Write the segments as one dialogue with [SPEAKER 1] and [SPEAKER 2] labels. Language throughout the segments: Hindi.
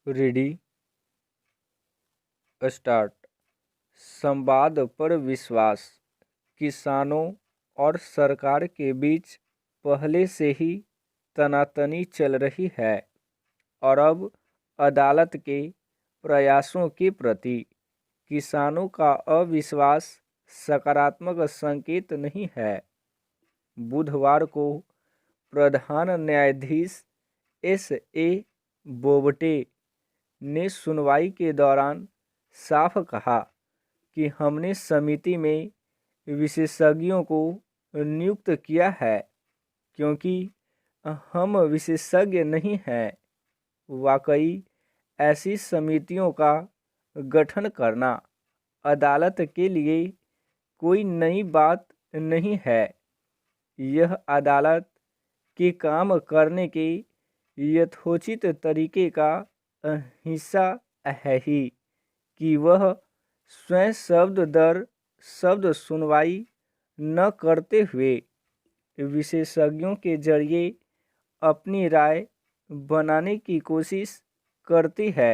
[SPEAKER 1] Ready start. संवाद पर विश्वास। किसानों और सरकार के बीच पहले से ही तनातनी चल रही है और अब अदालत के प्रयासों के प्रति किसानों का अविश्वास सकारात्मक संकेत नहीं है। बुधवार को प्रधान न्यायाधीश S.A. बोबटे ने सुनवाई के दौरान साफ कहा कि हमने समिति में विशेषज्ञों को नियुक्त किया है क्योंकि हम विशेषज्ञ नहीं हैं। वाकई ऐसी समितियों का गठन करना अदालत के लिए कोई नई बात नहीं है। यह अदालत के काम करने के यथोचित तरीके का हिस्सा है ही कि वह स्वयं शब्द दर शब्द सुनवाई न करते हुए विशेषज्ञों के जरिए अपनी राय बनाने की कोशिश करती है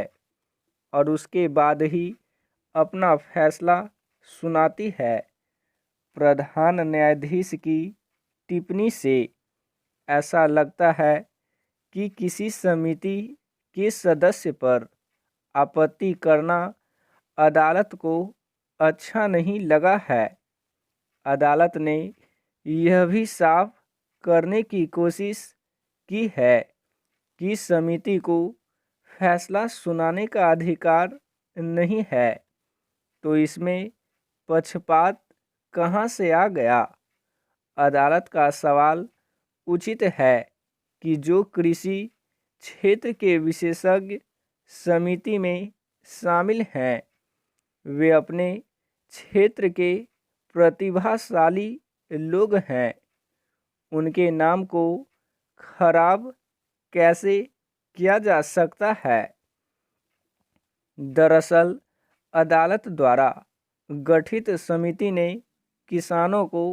[SPEAKER 1] और उसके बाद ही अपना फैसला सुनाती है। प्रधान न्यायाधीश की टिप्पणी से ऐसा लगता है कि किसी समिति के सदस्य पर आपत्ति करना अदालत को अच्छा नहीं लगा है। अदालत ने यह भी साफ करने की कोशिश की है कि समिति को फैसला सुनाने का अधिकार नहीं है, तो इसमें पक्षपात कहां से आ गया। अदालत का सवाल उचित है कि जो कृषि क्षेत्र के विशेषज्ञ समिति में शामिल हैं वे अपने क्षेत्र के प्रतिभाशाली लोग हैं। उनके नाम को खराब कैसे किया जा सकता है। दरअसल अदालत द्वारा गठित समिति ने किसानों को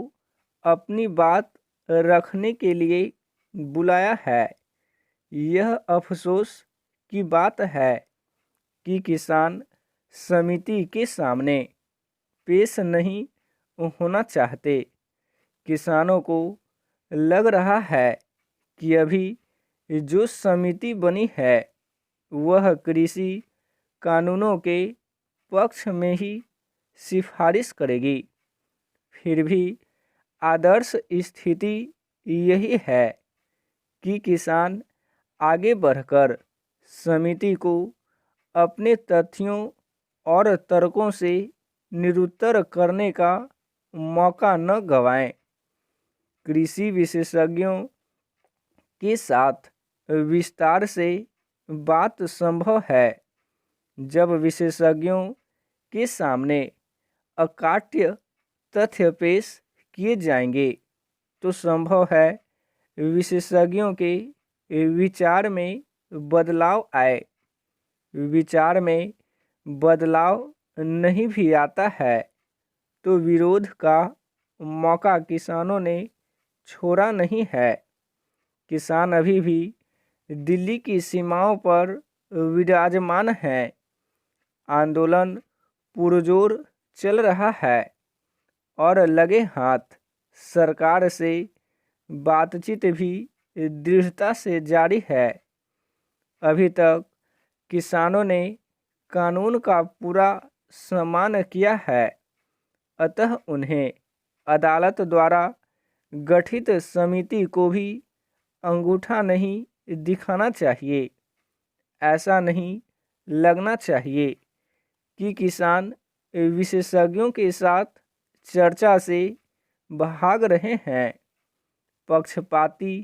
[SPEAKER 1] अपनी बात रखने के लिए बुलाया है। यह अफसोस की बात है कि किसान समिति के सामने पेश नहीं होना चाहते। किसानों को लग रहा है कि अभी जो समिति बनी है वह कृषि कानूनों के पक्ष में ही सिफारिश करेगी। फिर भी आदर्श स्थिति यही है कि किसान आगे बढ़कर समिति को अपने तथ्यों और तर्कों से निरुत्तर करने का मौका न गंवाएं। कृषि विशेषज्ञों के साथ विस्तार से बात संभव है। जब विशेषज्ञों के सामने अकाट्य तथ्य पेश किए जाएंगे तो संभव है विशेषज्ञों के विचार में बदलाव आए। विचार में बदलाव नहीं भी आता है तो विरोध का मौका किसानों ने छोड़ा नहीं है। किसान अभी भी दिल्ली की सीमाओं पर विराजमान हैं। आंदोलन पुरजोर चल रहा है और लगे हाथ सरकार से बातचीत भी दृढ़ता से जारी है। अभी तक किसानों ने कानून का पूरा सम्मान किया है, अतः उन्हें अदालत द्वारा गठित समिति को भी अंगूठा नहीं दिखाना चाहिए। ऐसा नहीं लगना चाहिए कि किसान विशेषज्ञों के साथ चर्चा से भाग रहे हैं। पक्षपाती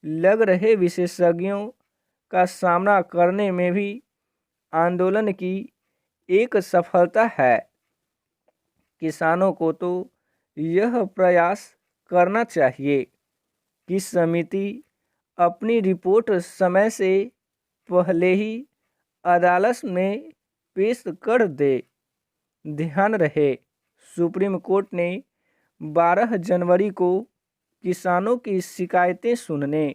[SPEAKER 1] लग रहे विशेषज्ञों का सामना करने में भी आंदोलन की एक सफलता है। किसानों को तो यह प्रयास करना चाहिए कि समिति अपनी रिपोर्ट समय से पहले ही अदालत में पेश कर दे। ध्यान रहे, सुप्रीम कोर्ट ने 12 जनवरी को किसानों की शिकायतें सुनने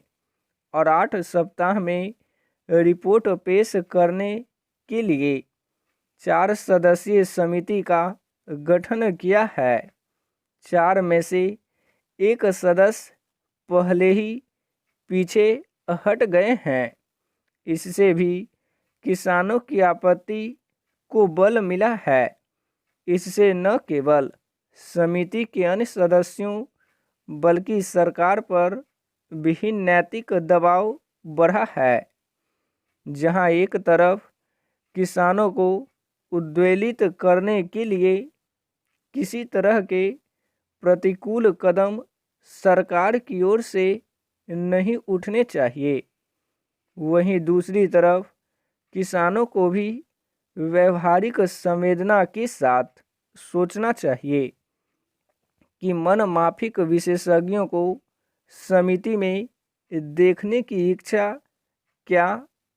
[SPEAKER 1] और 8 सप्ताह में रिपोर्ट पेश करने के लिए 4 सदस्यीय समिति का गठन किया है। 4 में से एक सदस्य पहले ही पीछे हट गए हैं। इससे भी किसानों की आपत्ति को बल मिला है। इससे न केवल समिति के अन्य सदस्यों बल्कि सरकार पर भी नैतिक दबाव बढ़ा है। जहां एक तरफ किसानों को उद्वेलित करने के लिए किसी तरह के प्रतिकूल कदम सरकार की ओर से नहीं उठने चाहिए, वहीं दूसरी तरफ किसानों को भी व्यवहारिक संवेदना के साथ सोचना चाहिए कि मनमाफिक विशेषज्ञों को समिति में देखने की इच्छा क्या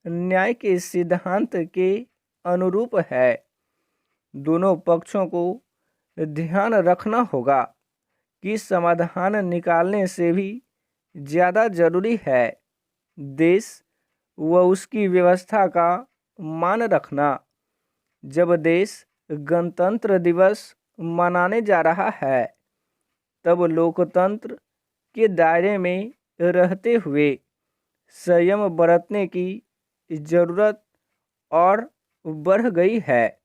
[SPEAKER 1] न्याय के सिद्धांत के अनुरूप है। दोनों पक्षों को ध्यान रखना होगा कि समाधान निकालने से भी ज़्यादा जरूरी है देश व उसकी व्यवस्था का मान रखना। जब देश गणतंत्र दिवस मनाने जा रहा है, तब लोकतंत्र के दायरे में रहते हुए संयम बरतने की जरूरत और बढ़ गई है।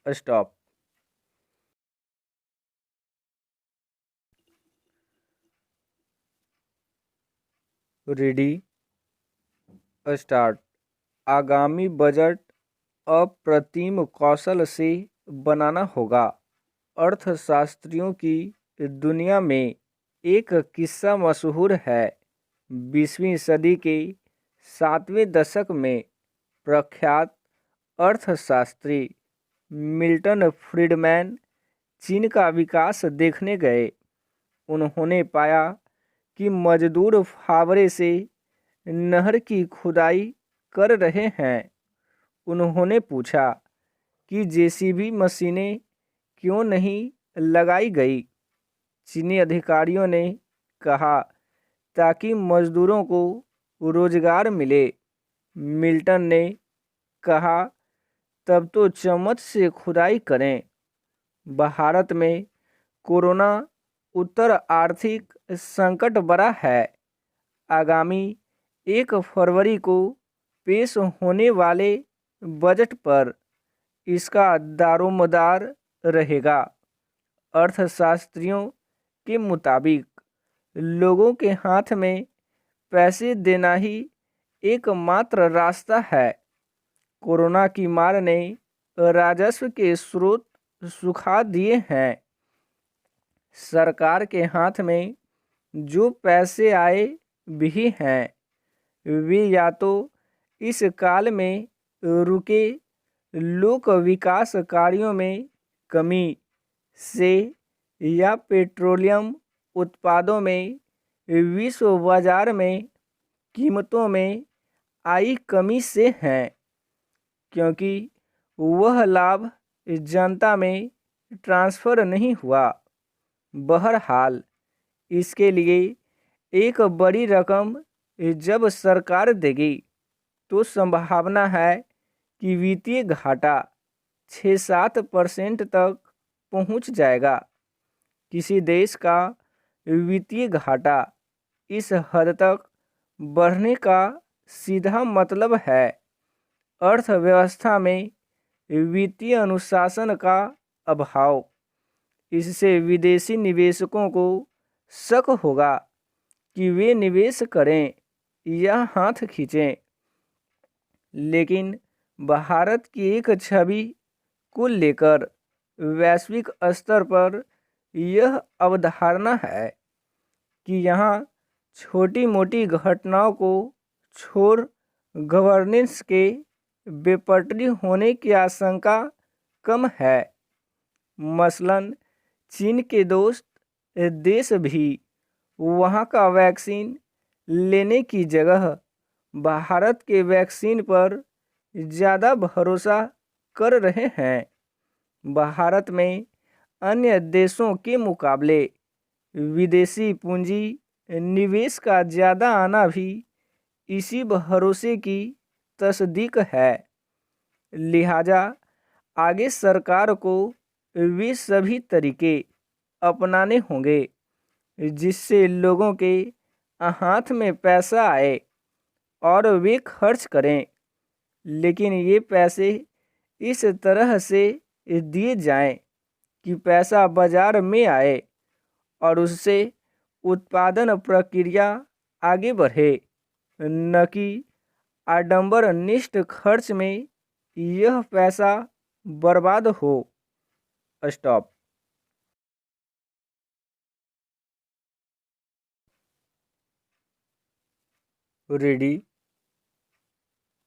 [SPEAKER 1] स्टॉप। Ready, start. आगामी बजट अप्रतिम कौशल से बनाना होगा। अर्थशास्त्रियों की दुनिया में एक किस्सा मशहूर है। 20वीं सदी के 7वें दशक में प्रख्यात अर्थशास्त्री मिल्टन फ्रीडमैन चीन का विकास देखने गए। उन्होंने पाया कि मजदूर फावड़े से नहर की खुदाई कर रहे हैं। उन्होंने पूछा कि जेसीबी मशीनें क्यों नहीं लगाई गई। चीनी अधिकारियों ने कहा ताकि मजदूरों को रोजगार मिले। मिल्टन ने कहा तब तो चम्मच से खुदाई करें। भारत में कोरोना उत्तर आर्थिक संकट बड़ा है। आगामी 1 फरवरी को पेश होने वाले बजट पर इसका दारोमदार रहेगा। अर्थशास्त्रियों के मुताबिक लोगों के हाथ में पैसे देना ही एकमात्र रास्ता है। कोरोना की मार ने राजस्व के स्रोत सुखा दिए हैं। सरकार के हाथ में जो पैसे आए भी हैं, वे या तो इस काल में रुके लोक विकास कार्यों में कमी से या पेट्रोलियम उत्पादों में विश्व बाजार में कीमतों में आई कमी से हैं, क्योंकि वह लाभ जनता में ट्रांसफ़र नहीं हुआ। बहरहाल इसके लिए एक बड़ी रकम जब सरकार देगी तो संभावना है कि वित्तीय घाटा 6-7% तक पहुंच जाएगा। किसी देश का वित्तीय घाटा इस हद तक बढ़ने का सीधा मतलब है अर्थव्यवस्था में वित्तीय अनुशासन का अभाव। इससे विदेशी निवेशकों को शक होगा कि वे निवेश करें या हाथ खींचें। लेकिन भारत की एक छवि को लेकर वैश्विक स्तर पर यह अवधारणा है कि यहाँ छोटी मोटी घटनाओं को छोड़ गवर्नेंस के बेपटरी होने की आशंका कम है। मसलन चीन के दोस्त देश भी वहाँ का वैक्सीन लेने की जगह भारत के वैक्सीन पर ज़्यादा भरोसा कर रहे हैं। भारत में अन्य देशों के मुकाबले विदेशी पूंजी निवेश का ज़्यादा आना भी इसी भरोसे की तस्दीक है। लिहाजा आगे सरकार को वे सभी तरीके अपनाने होंगे जिससे लोगों के हाथ में पैसा आए और वे खर्च करें, लेकिन ये पैसे इस तरह से दिए जाएं कि पैसा बाजार में आए और उससे उत्पादन प्रक्रिया आगे बढ़े, न कि आडंबरनिष्ठ खर्च में यह पैसा बर्बाद हो। स्टॉप। Ready,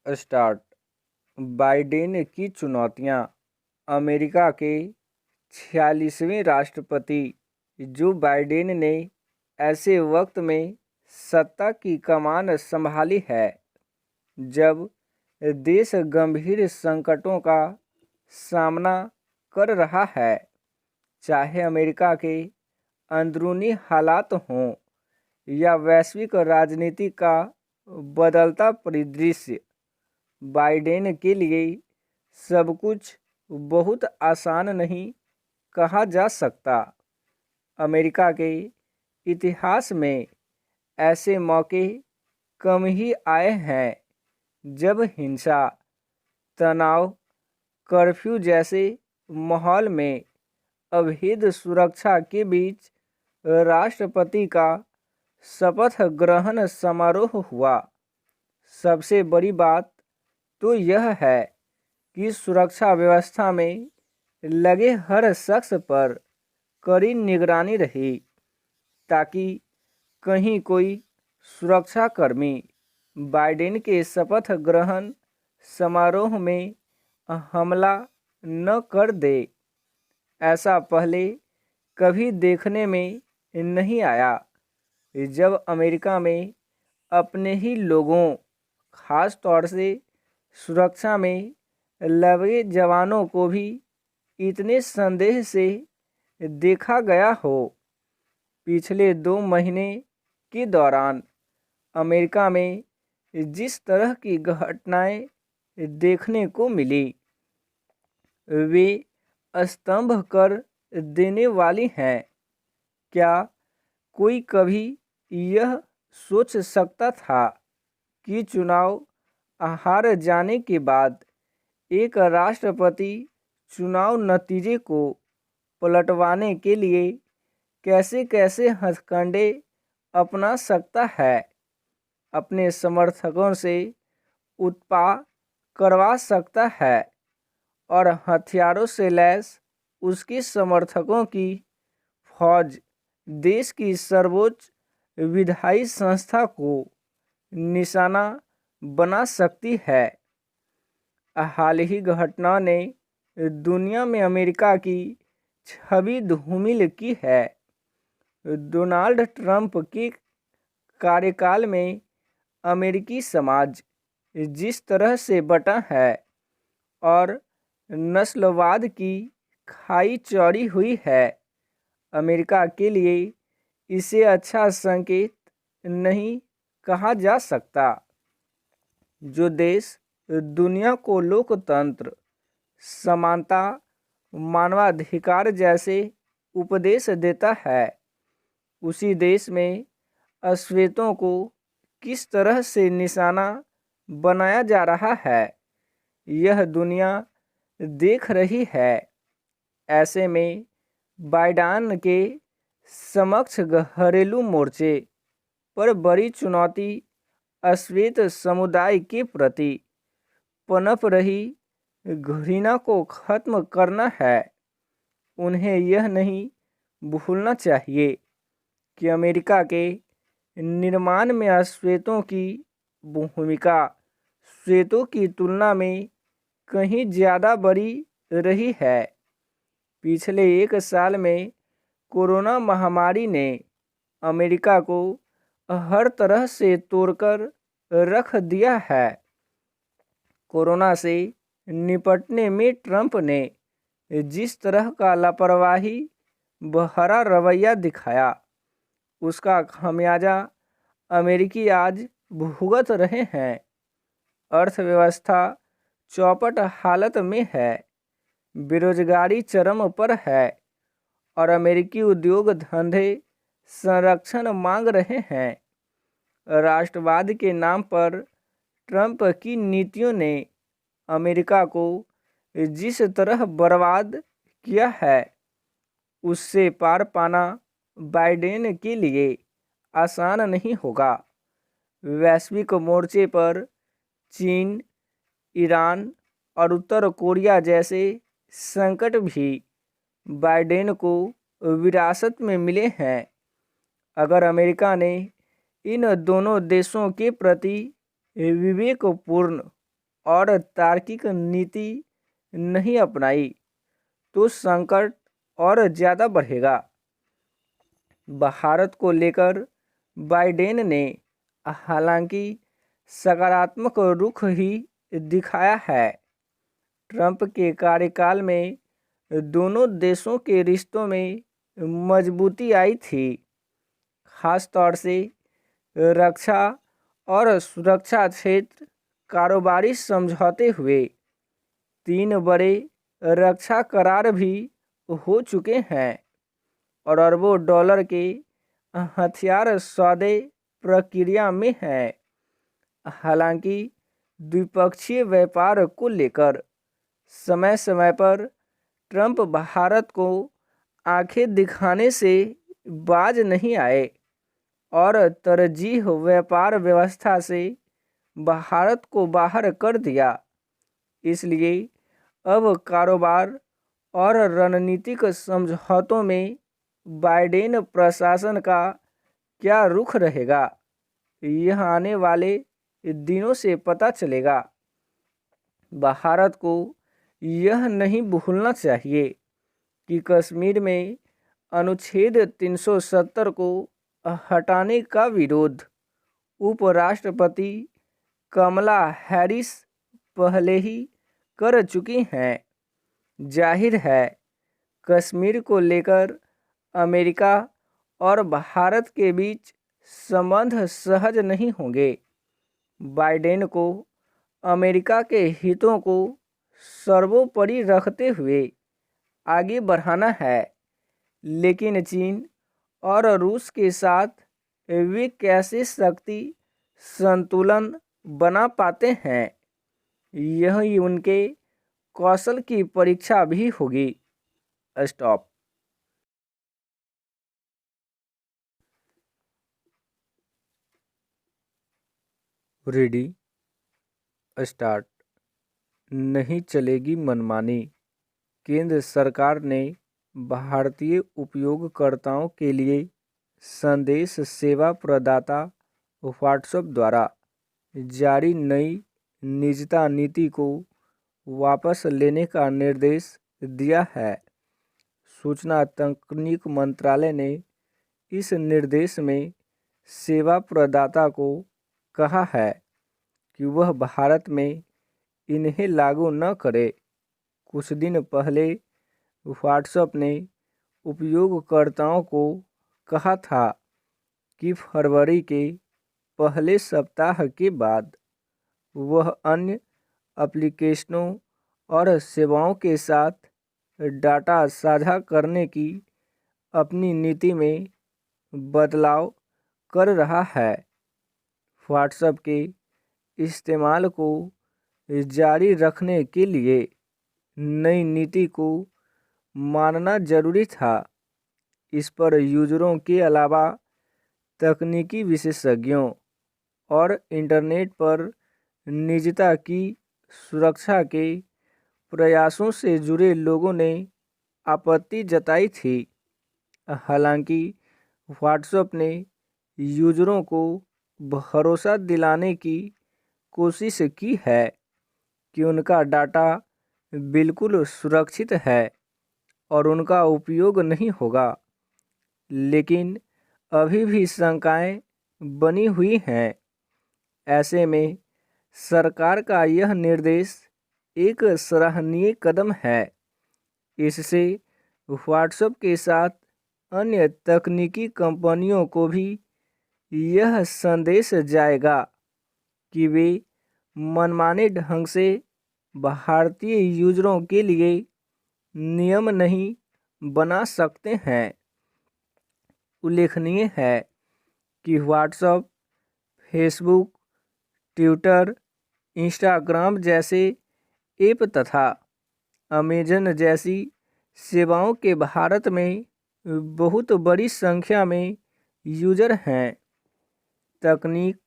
[SPEAKER 1] start. बाइडेन की चुनौतियां। अमेरिका के 46वें राष्ट्रपति जो बाइडेन ने ऐसे वक्त में सत्ता की कमान संभाली है जब देश गंभीर संकटों का सामना कर रहा है, चाहे अमेरिका के अंदरूनी हालात हों या वैश्विक राजनीति का बदलता परिदृश्य। बाइडेन के लिए सब कुछ बहुत आसान नहीं कहा जा सकता। अमेरिका के इतिहास में ऐसे मौके कम ही आए हैं जब हिंसा, तनाव, कर्फ्यू जैसे माहौल में अभेद सुरक्षा के बीच राष्ट्रपति का शपथ ग्रहण समारोह हुआ। सबसे बड़ी बात तो यह है कि सुरक्षा व्यवस्था में लगे हर शख्स पर कड़ी निगरानी रही ताकि कहीं कोई सुरक्षाकर्मी बाइडेन के शपथ ग्रहण समारोह में हमला न कर दे। ऐसा पहले कभी देखने में नहीं आया जब अमेरिका में अपने ही लोगों, खास तौर से सुरक्षा में लगे जवानों को भी इतने संदेह से देखा गया हो। पिछले 2 महीने के दौरान अमेरिका में जिस तरह की घटनाएं देखने को मिली वे स्तंभ कर देने वाली हैं। क्या कोई कभी यह सोच सकता था कि चुनाव हार जाने के बाद एक राष्ट्रपति चुनाव नतीजे को पलटवाने के लिए कैसे कैसे हथकंडे अपना सकता है, अपने समर्थकों से उत्पा करवा सकता है और हथियारों से लैस उसके समर्थकों की फौज देश की सर्वोच्च विधायी संस्था को निशाना बना सकती है। हाल ही घटना ने दुनिया में अमेरिका की छवि धूमिल की है। डोनाल्ड ट्रंप के कार्यकाल में अमेरिकी समाज जिस तरह से बटा है और नस्लवाद की खाई चौड़ी हुई है, अमेरिका के लिए इसे अच्छा संकेत नहीं कहा जा सकता। जो देश दुनिया को लोकतंत्र, समानता, मानवाधिकार जैसे उपदेश देता है, उसी देश में अश्वेतों को किस तरह से निशाना बनाया जा रहा है, यह दुनिया देख रही है। ऐसे में बाइडेन के समक्ष घरेलू मोर्चे पर बड़ी चुनौती अश्वेत समुदाय के प्रति पनप रही घृणा को खत्म करना है। उन्हें यह नहीं भूलना चाहिए कि अमेरिका के निर्माण में अश्वेतों की भूमिका श्वेतों की तुलना में कहीं ज़्यादा बड़ी रही है। पिछले 1 साल में कोरोना महामारी ने अमेरिका को हर तरह से तोड़कर रख दिया है। कोरोना से निपटने में ट्रंप ने जिस तरह का लापरवाही भरा रवैया दिखाया, उसका खामियाजा अमेरिकी आज भुगत रहे हैं। अर्थव्यवस्था चौपट हालत में है, बेरोजगारी चरम पर है और अमेरिकी उद्योग धंधे संरक्षण मांग रहे हैं। राष्ट्रवाद के नाम पर ट्रंप की नीतियों ने अमेरिका को जिस तरह बर्बाद किया है, उससे पार पाना बाइडेन के लिए आसान नहीं होगा। वैश्विक मोर्चे पर चीन, ईरान और उत्तर कोरिया जैसे संकट भी बाइडेन को विरासत में मिले हैं। अगर अमेरिका ने इन दोनों देशों के प्रति विवेकपूर्ण और तार्किक नीति नहीं अपनाई तो संकट और ज़्यादा बढ़ेगा। भारत को लेकर बाइडेन ने हालांकि सकारात्मक रुख ही दिखाया है। ट्रंप के कार्यकाल में दोनों देशों के रिश्तों में मजबूती आई थी, खास तौर से रक्षा और सुरक्षा क्षेत्र कारोबारी समझौते हुए। 3 बड़े रक्षा करार भी हो चुके हैं और अरबों डॉलर के हथियार सौदे प्रक्रिया में हैं। हालांकि द्विपक्षीय व्यापार को लेकर समय समय पर ट्रंप भारत को आंखें दिखाने से बाज नहीं आए और तरजीह व्यापार व्यवस्था से भारत को बाहर कर दिया। इसलिए अब कारोबार और रणनीतिक समझौतों में बाइडेन प्रशासन का क्या रुख रहेगा, यह आने वाले दिनों से पता चलेगा। भारत को यह नहीं भूलना चाहिए कि कश्मीर में अनुच्छेद 370 को हटाने का विरोध उपराष्ट्रपति कमला हैरिस पहले ही कर चुकी हैं। जाहिर है, कश्मीर को लेकर अमेरिका और भारत के बीच संबंध सहज नहीं होंगे। बाइडेन को अमेरिका के हितों को सर्वोपरि रखते हुए आगे बढ़ाना है, लेकिन चीन और रूस के साथ वे कैसे शक्ति संतुलन बना पाते हैं, यही उनके कौशल की परीक्षा भी होगी। स्टॉप। Ready, start. नहीं चलेगी मनमानी। केंद्र सरकार ने भारतीय उपयोगकर्ताओं के लिए संदेश सेवा प्रदाता व्हाट्सएप द्वारा जारी नई निजता नीति को वापस लेने का निर्देश दिया है। सूचना तकनीक मंत्रालय ने इस निर्देश में सेवा प्रदाता को कहा है कि वह भारत में इन्हें लागू न करे। कुछ दिन पहले व्हाट्सएप ने उपयोगकर्ताओं को कहा था कि फरवरी के पहले सप्ताह के बाद वह अन्य एप्लीकेशनों और सेवाओं के साथ डाटा साझा करने की अपनी नीति में बदलाव कर रहा है। व्हाट्सएप के इस्तेमाल को जारी रखने के लिए नई नीति को मानना जरूरी था। इस पर यूजरों के अलावा तकनीकी विशेषज्ञों और इंटरनेट पर निजता की सुरक्षा के प्रयासों से जुड़े लोगों ने आपत्ति जताई थी। हालांकि व्हाट्सएप ने यूजरों को भरोसा दिलाने की कोशिश की है कि उनका डाटा बिल्कुल सुरक्षित है और उनका उपयोग नहीं होगा, लेकिन अभी भी शंकाएं बनी हुई हैं। ऐसे में सरकार का यह निर्देश एक सराहनीय कदम है। इससे व्हाट्सएप के साथ अन्य तकनीकी कंपनियों को भी यह संदेश जाएगा कि वे मनमाने ढंग से भारतीय यूजरों के लिए नियम नहीं बना सकते हैं। उल्लेखनीय है कि व्हाट्सएप, फेसबुक, ट्विटर, इंस्टाग्राम जैसे ऐप तथा अमेजन जैसी सेवाओं के भारत में बहुत बड़ी संख्या में यूजर हैं। तकनीक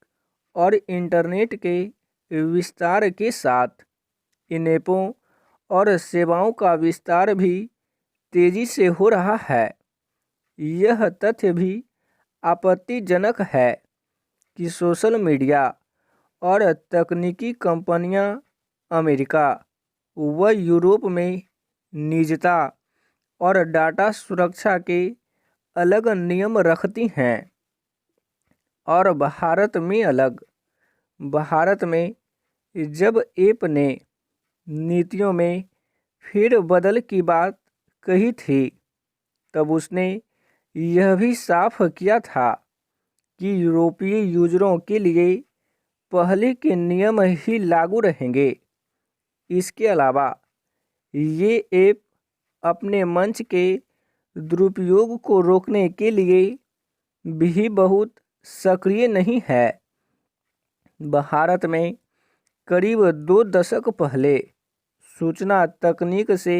[SPEAKER 1] और इंटरनेट के विस्तार के साथ इन ऐपों और सेवाओं का विस्तार भी तेजी से हो रहा है। यह तथ्य भी आपत्तिजनक है कि सोशल मीडिया और तकनीकी कंपनियां अमेरिका व यूरोप में निजता और डाटा सुरक्षा के अलग नियम रखती हैं और भारत में अलग। भारत में जब ऐप ने नीतियों में फेरबदल की बात कही थी, तब उसने यह भी साफ किया था कि यूरोपीय यूजरों के लिए पहले के नियम ही लागू रहेंगे। इसके अलावा ये ऐप अपने मंच के दुरुपयोग को रोकने के लिए भी बहुत सक्रिय नहीं है। भारत में करीब 2 दशक पहले सूचना तकनीक से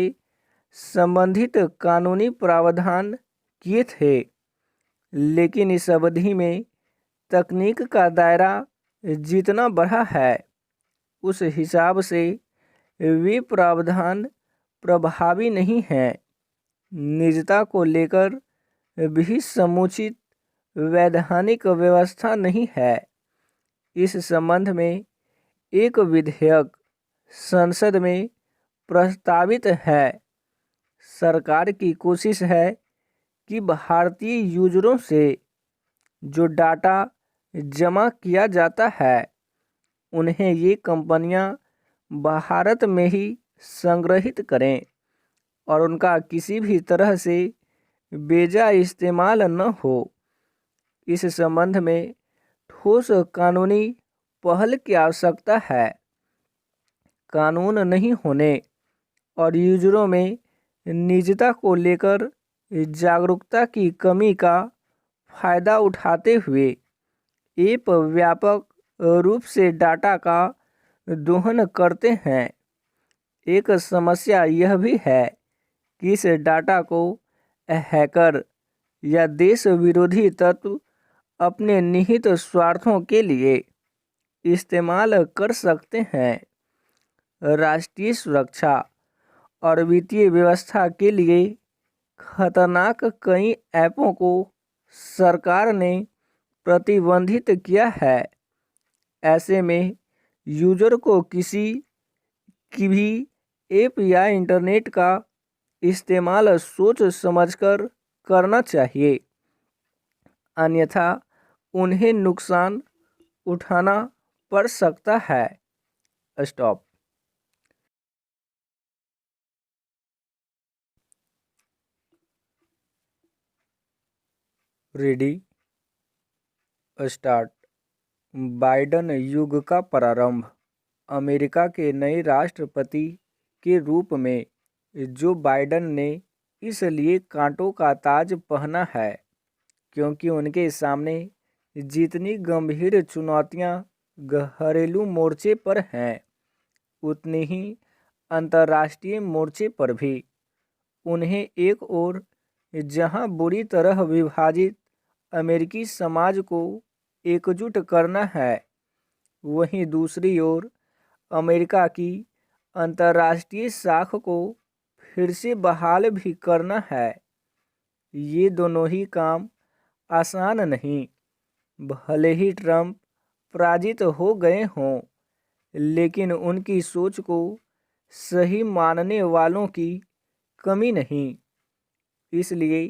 [SPEAKER 1] संबंधित कानूनी प्रावधान किए थे, लेकिन इस अवधि में तकनीक का दायरा जितना बढ़ा है, उस हिसाब से वे प्रावधान प्रभावी नहीं हैं। निजता को लेकर भी समुचित वैधानिक व्यवस्था नहीं है। इस संबंध में एक विधेयक संसद में प्रस्तावित है। सरकार की कोशिश है कि भारतीय यूजरों से जो डाटा जमा किया जाता है, उन्हें ये कंपनियां भारत में ही संग्रहित करें और उनका किसी भी तरह से बेजा इस्तेमाल न हो। इस संबंध में ठोस कानूनी पहल की आवश्यकता है। कानून नहीं होने और यूजरों में निजता को लेकर जागरूकता की कमी का फायदा उठाते हुए ऐप व्यापक रूप से डाटा का दोहन करते हैं। एक समस्या यह भी है कि इस डाटा को हैकर या देश विरोधी तत्व अपने निहित स्वार्थों के लिए इस्तेमाल कर सकते हैं। राष्ट्रीय सुरक्षा और वित्तीय व्यवस्था के लिए खतरनाक कई ऐपों को सरकार ने प्रतिबंधित किया है। ऐसे में यूजर को किसी की भी ऐप या इंटरनेट का इस्तेमाल सोच समझकर करना चाहिए, अन्यथा उन्हें नुकसान उठाना पड़ सकता है। स्टॉप। Ready, start. बाइडन युग का प्रारंभ। अमेरिका के नए राष्ट्रपति के रूप में जो बाइडन ने इसलिए कांटों का ताज पहना है क्योंकि उनके सामने जितनी गंभीर चुनौतियां घरेलू मोर्चे पर हैं, उतनी ही अंतर्राष्ट्रीय मोर्चे पर भी। उन्हें एक ओर जहां बुरी तरह विभाजित अमेरिकी समाज को एकजुट करना है, वहीं दूसरी ओर अमेरिका की अंतर्राष्ट्रीय साख को फिर से बहाल भी करना है। ये दोनों ही काम आसान नहीं। भले ही ट्रंप पराजित हो गए हों, लेकिन उनकी सोच को सही मानने वालों की कमी नहीं। इसलिए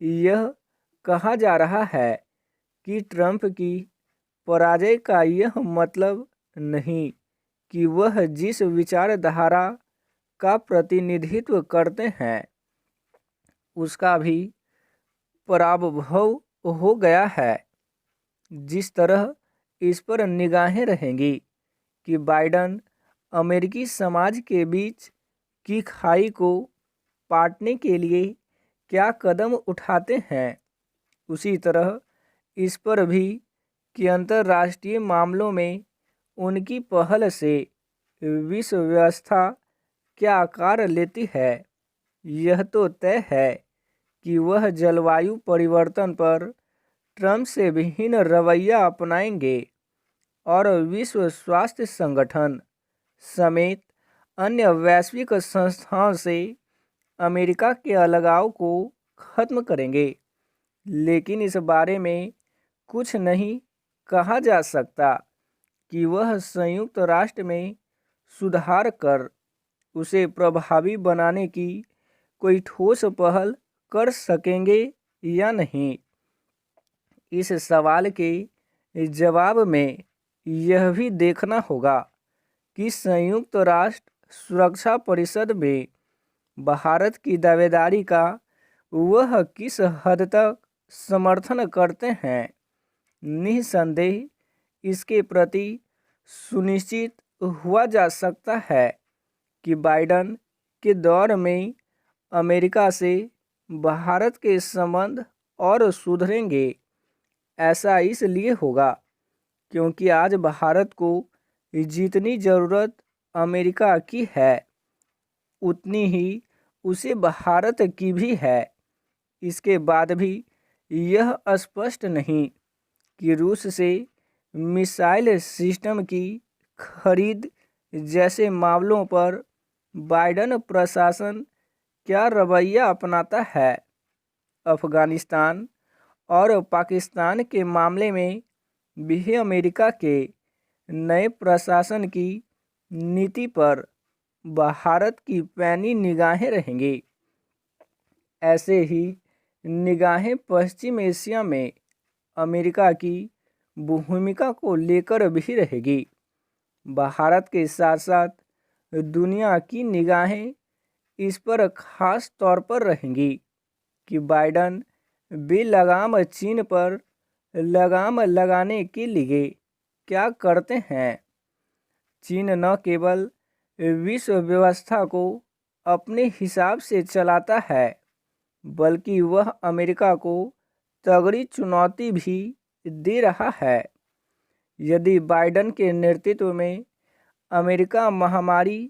[SPEAKER 1] यह कहा जा रहा है कि ट्रंप की पराजय का यह मतलब नहीं कि वह जिस विचारधारा का प्रतिनिधित्व करते हैं, उसका भी पराभव हो गया है। जिस तरह इस पर निगाहें रहेंगी, कि बाइडन अमेरिकी समाज के बीच की खाई को पाटने के लिए क्या कदम उठाते हैं। उसी तरह इस पर भी कि अंतर्राष्ट्रीय मामलों में उनकी पहल से विश्व व्यवस्था क्या आकार लेती है। यह तो तय है कि वह जलवायु परिवर्तन पर ट्रंप से भिन्न रवैया अपनाएंगे और विश्व स्वास्थ्य संगठन समेत अन्य वैश्विक संस्थाओं से अमेरिका के अलगाव को खत्म करेंगे। लेकिन इस बारे में कुछ नहीं कहा जा सकता कि वह संयुक्त राष्ट्र में सुधार कर उसे प्रभावी बनाने की कोई ठोस पहल कर सकेंगे या नहीं। इस सवाल के जवाब में यह भी देखना होगा कि संयुक्त राष्ट्र सुरक्षा परिषद में भारत की दावेदारी का वह किस हद तक समर्थन करते हैं। निस्संदेह इसके प्रति सुनिश्चित हुआ जा सकता है कि बाइडन के दौर में अमेरिका से भारत के संबंध और सुधरेंगे। ऐसा इसलिए होगा क्योंकि आज भारत को जितनी ज़रूरत अमेरिका की है उतनी ही उसे भारत की भी है। इसके बाद भी यह स्पष्ट नहीं कि रूस से मिसाइल सिस्टम की खरीद जैसे मामलों पर बाइडन प्रशासन क्या रवैया अपनाता है। अफगानिस्तान और पाकिस्तान के मामले में भी अमेरिका के नए प्रशासन की नीति पर भारत की पैनी निगाहें रहेंगी। ऐसे ही निगाहें पश्चिम एशिया में अमेरिका की भूमिका को लेकर भी रहेगी। भारत के साथ साथ दुनिया की निगाहें इस पर खास तौर पर रहेंगी कि बाइडन बेलगाम चीन पर लगाम लगाने के लिए क्या करते हैं। चीन न केवल विश्व व्यवस्था को अपने हिसाब से चलाता है बल्कि वह अमेरिका को तगड़ी चुनौती भी दे रहा है। यदि बाइडन के नेतृत्व में अमेरिका महामारी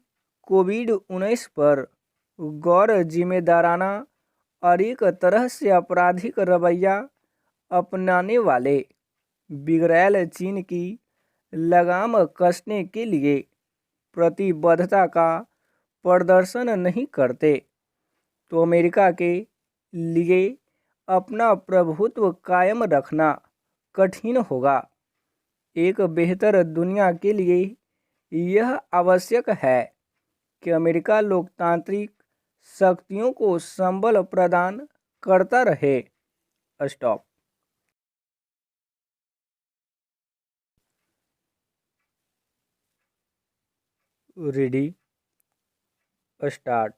[SPEAKER 1] कोविड-19 पर गैर जिम्मेदाराना और एक तरह से आपराधिक रवैया अपनाने वाले बिगड़ैल चीन की लगाम कसने के लिए प्रतिबद्धता का प्रदर्शन नहीं करते तो अमेरिका के लिए अपना प्रभुत्व कायम रखना कठिन होगा। एक बेहतर दुनिया के लिए यह आवश्यक है कि अमेरिका लोकतांत्रिक शक्तियों को संबल प्रदान करता रहे। स्टॉप। Ready start.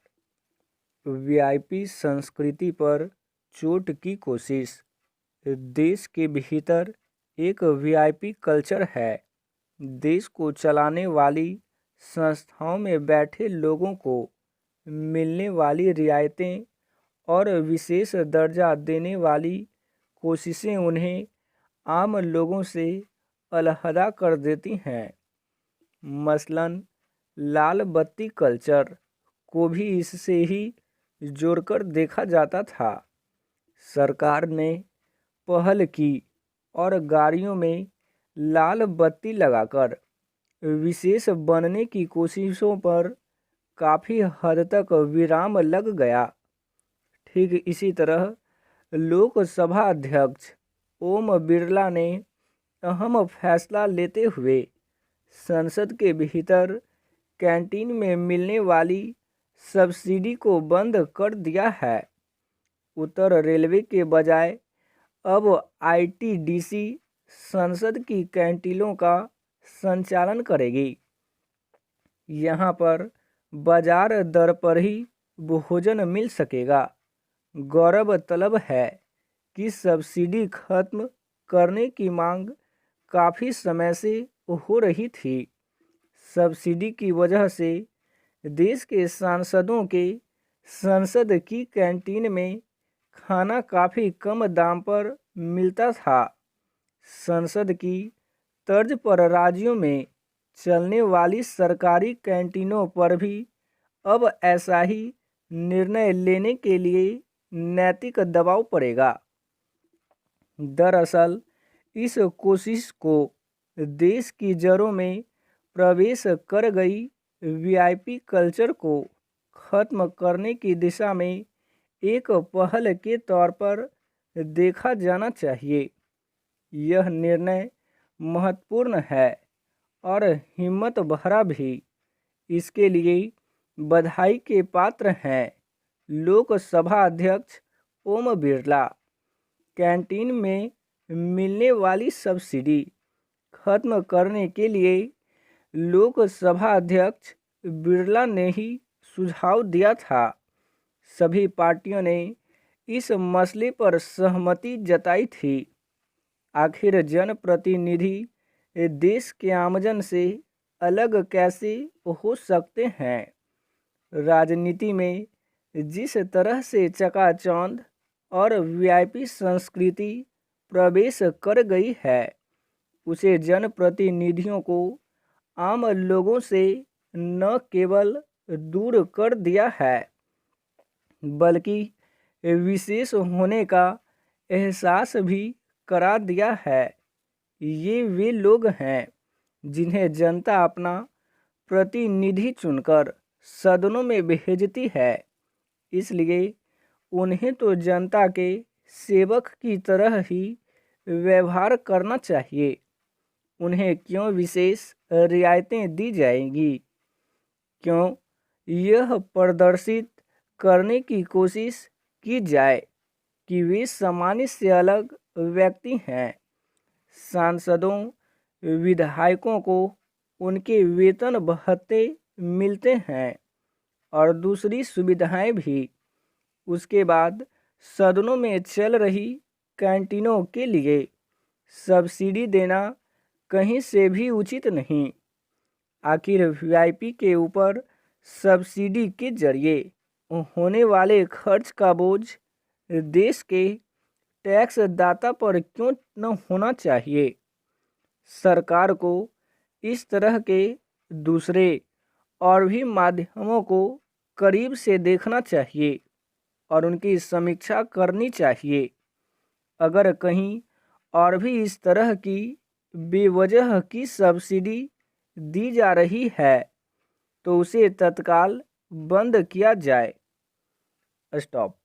[SPEAKER 1] वीआईपी संस्कृति पर चोट की कोशिश। देश के भीतर एक वीआईपी कल्चर है। देश को चलाने वाली संस्थाओं में बैठे लोगों को मिलने वाली रियायतें और विशेष दर्जा देने वाली कोशिशें उन्हें आम लोगों से अलहदा कर देती हैं। मसलन लाल बत्ती कल्चर को भी इससे ही जोड़कर देखा जाता था। सरकार ने पहल की और गाड़ियों में लाल बत्ती लगाकर विशेष बनने की कोशिशों पर काफ़ी हद तक विराम लग गया। ठीक इसी तरह लोकसभा अध्यक्ष ओम बिरला ने अहम फैसला लेते हुए संसद के भीतर कैंटीन में मिलने वाली सब्सिडी को बंद कर दिया है। उत्तर रेलवे के बजाय अब आईटीडीसी संसद की कैंटीनों का संचालन करेगी। यहाँ पर बाजार दर पर ही भोजन मिल सकेगा। गौरव तलब है कि सब्सिडी खत्म करने की मांग काफ़ी समय से हो रही थी। सब्सिडी की वजह से देश के सांसदों के संसद की कैंटीन में खाना काफ़ी कम दाम पर मिलता था। संसद की तर्ज पर राज्यों में चलने वाली सरकारी कैंटीनों पर भी अब ऐसा ही निर्णय लेने के लिए नैतिक दबाव पड़ेगा। दरअसल इस कोशिश को देश की जड़ों में प्रवेश कर गई वीआईपी कल्चर को खत्म करने की दिशा में एक पहल के तौर पर देखा जाना चाहिए। यह निर्णय महत्वपूर्ण है और हिम्मत भरा भी। इसके लिए बधाई के पात्र हैं लोकसभा अध्यक्ष ओम बिरला। कैंटीन में मिलने वाली सब्सिडी खत्म करने के लिए लोकसभा अध्यक्ष बिरला ने ही सुझाव दिया था। सभी पार्टियों ने इस मसले पर सहमति जताई थी। आखिर जनप्रतिनिधि देश के आमजन से अलग कैसे हो सकते हैं? राजनीति में जिस तरह से चकाचौंध और वीआईपी संस्कृति प्रवेश कर गई है, उसे जनप्रतिनिधियों को आम लोगों से न केवल दूर कर दिया है, बल्कि विशेष होने का एहसास भी करा दिया है। ये वे लोग हैं जिन्हें जनता अपना प्रतिनिधि चुनकर सदनों में भेजती है, इसलिए उन्हें तो जनता के सेवक की तरह ही व्यवहार करना चाहिए। उन्हें क्यों विशेष रियायतें दी जाएंगी? क्यों यह प्रदर्शित करने की कोशिश की जाए कि वे सामान्य से अलग व्यक्ति हैं? सांसदों, विधायकों को उनके वेतन भत्ते मिलते हैं और दूसरी सुविधाएं भी। उसके बाद सदनों में चल रही कैंटीनों के लिए सब्सिडी देना कहीं से भी उचित नहीं। आखिर वीआईपी के ऊपर सब्सिडी के जरिए होने वाले खर्च का बोझ देश के टैक्स दाता पर क्यों न होना चाहिए? सरकार को इस तरह के दूसरे और भी माध्यमों को करीब से देखना चाहिए और उनकी समीक्षा करनी चाहिए। अगर कहीं और भी इस तरह की बेवजह की सब्सिडी दी जा रही है तो उसे तत्काल बंद किया जाए। स्टॉप।